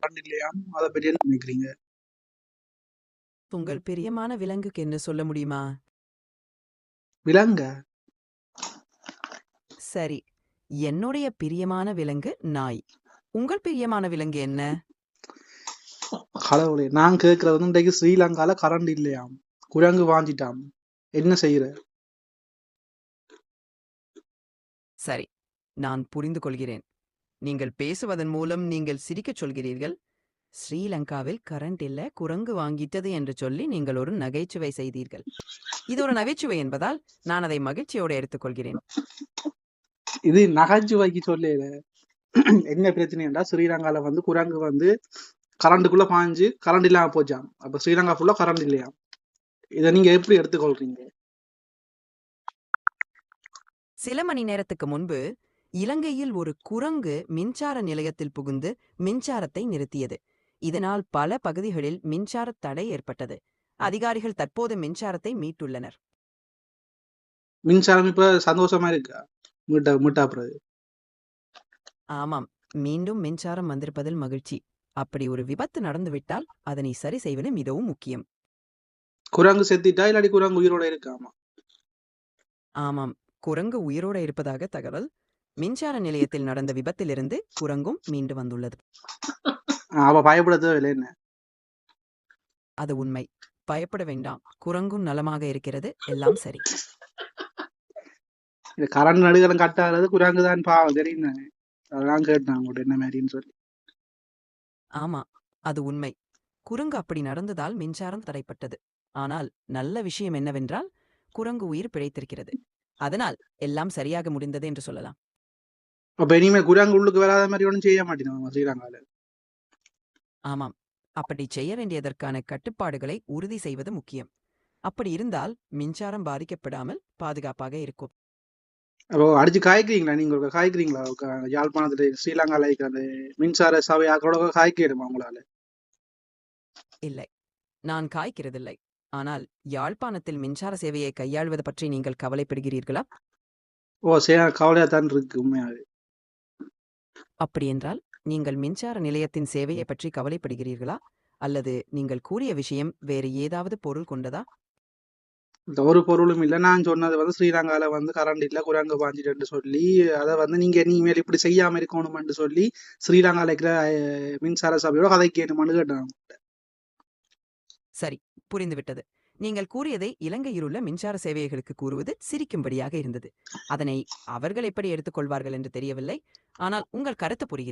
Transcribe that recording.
Current இல்லையாம். அத பத்தி என்ன நினைக்கிறீங்க? உங்கள் பிரியமான விலங்குக்கு என்ன சொல்ல முடியுமா? விலங்கா? சரி. என்னுடைய பிரியமான விலங்கு நாய். உங்கள் பிரியமான விலங்கு என்ன? கடவுளே! நான் கேட்கிறது வந்து இன்றைக்கு ஸ்ரீலங்கால கரண்ட் இல்லையாம். குரங்கு வாஞ்சிட்டாம். என்ன செய்யற? சரி. நான் புரிந்து கொள்கிறேன். நீங்கள் பேசுவதன் மூலம் நீங்கள் சிரிக்கச் சொல்கிறீர்கள். ஸ்ரீலங்காவில் கரண்ட் இல்ல, குரங்கு வாங்கிட்டது என்று சொல்லி நீங்கள் ஒரு நகைச்சுவை செய்தீர்கள். இது ஒரு நகைச்சுவை என்பதால் நான் அதை மகிழ்ச்சியோடு எடுத்துக்கொள்கிறேன். இது நகைச்சுவைக்கு சொல்லல. என்ன பிரச்சனைன்னா ஸ்ரீலங்கால வந்து குரங்கு வந்து கரண்டுக்குள்ள பாஞ்சு கரண்ட் இல்லாம போச்சாம். அப்ப ஸ்ரீலங்கா ஃபுல்லா கரண்ட் இல்லையாம். இத நீங்க எப்படி எடுத்துக்கொள்றீங்க? சில மணி நேரத்துக்கு முன்பு இலங்கையில் ஒரு குரங்கு மின்சார நிலையத்தில் புகுந்து மின்சாரத்தை நிறுத்தியது. இதனால் பல பகுதிகளில் மின்சார தடை ஏற்பட்டது. அதிகாரிகள் தற்போது மின்சாரத்தை மீட்டுள்ளனர். மின்சாரம் இப்ப சந்தோஷமா இருக்கா? மீட்டா பிறகு. ஆமாம், மீண்டும் மின்சாரம் வந்திருப்பதில் மகிழ்ச்சி. அப்படி ஒரு விபத்து நடந்துவிட்டால் அதனை சரி செய்வது மிகவும் முக்கியம். குரங்கு செத்திட்டா இல்லாட்டி குரங்கு உயிரோட இருக்காமா? ஆமாம், குரங்கு உயிரோடு இருப்பதாக தகவல். மின்சார நிலையத்தில் நடந்த விபத்திலிருந்து குரங்கும் மீண்டு வந்துள்ளது. அவ பயப்பட தேவையில்லை என்ன? அது உண்மை. பயப்பட வேண்டாம். குரங்கும் நலமாக இருக்கிறது. எல்லாம் சரி. இந்த கரண்ட் நடுகளும் கட் ஆகுறது குரங்கு தான் பாவம் தெரியும் தானே. அதெல்லாம் கேட்டேன் உங்கள்ட்ட என்ன மாதிரின்னு சொல்லி. ஆமா, அது உண்மை. குரங்கு அப்படி நடந்ததால் மின்சாரம் தடைப்பட்டது. ஆனால் நல்ல விஷயம் என்னவென்றால் குரங்கு உயிர் பிழைத்திருக்கிறது. அதனால் எல்லாம் சரியாக முடிந்தது என்று சொல்லலாம். அப்ப இனிமே குரங்கு உள்ளுக்கு வராத மாதிரி ஒன்றும் செய்ய மாட்டேன் ஸ்ரீலங்கால. ஆமாம், அப்படி செய்ய வேண்டியதற்கான கட்டுப்பாடுகளை உறுதி செய்வது முக்கியம். அப்படி இருந்தால் மின்சாரம் பாதிக்கப்படாமல் பாதுகாப்பாக இருக்கும். அப்போ அடிச்சு காய்க்கிறீங்களா? நீங்க ஒரு காய்க்கிறீங்களா? யாழ்ப்பாணத்துல ஸ்ரீலங்கால இருக்கிற அந்த மின்சார சபை ஆக்களோட காய்க்கிடுமா உங்களால? இல்லை, நான் காய்க்கிறதில்லை. ஆனால் யாழ்ப்பாணத்தில் மின்சார சேவையை கையாள்வது பற்றி நீங்கள் கவலைப்படுகிறீர்களா? ஓ கவலையா தான் இருக்கு உண்மையாவே. அப்படியென்றால் நீங்கள் மின்சார நிலையத்தின் சேவையை பற்றி கவலைப்படுகிறீர்களா? அல்லது நீங்கள் கூறிய விஷயம் வேறு ஏதாவது பொருள் கொண்டதா? இந்த ஒரு பொருளும் இல்ல. நான் சொன்னது வந்து ஸ்ரீலங்கால வந்து கரண்ட் இல்ல குரங்கு பாஞ்சிட்டுன்னு சொல்லி அதை வந்து நீங்க இனிமேல் இப்படி செய்யாம இருக்கணும்னு சொல்லி ஸ்ரீலங்கால இருக்கிற மின்சார சபையோட கதைக்கணுமான்னு கேட்டாங்க. சரி, புரிந்துவிட்டது. நீங்கள் கூறியதை இலங்கையிலுள்ள மின்சார சேவைகளுக்கு கூறுவது சிரிக்கும்படியாக இருந்தது. அதனை அவர்கள் எப்படி எடுத்துக்கொள்வார்கள் என்று தெரியவில்லை. ஆனால் உங்கள் கருத்து புரிகிறது.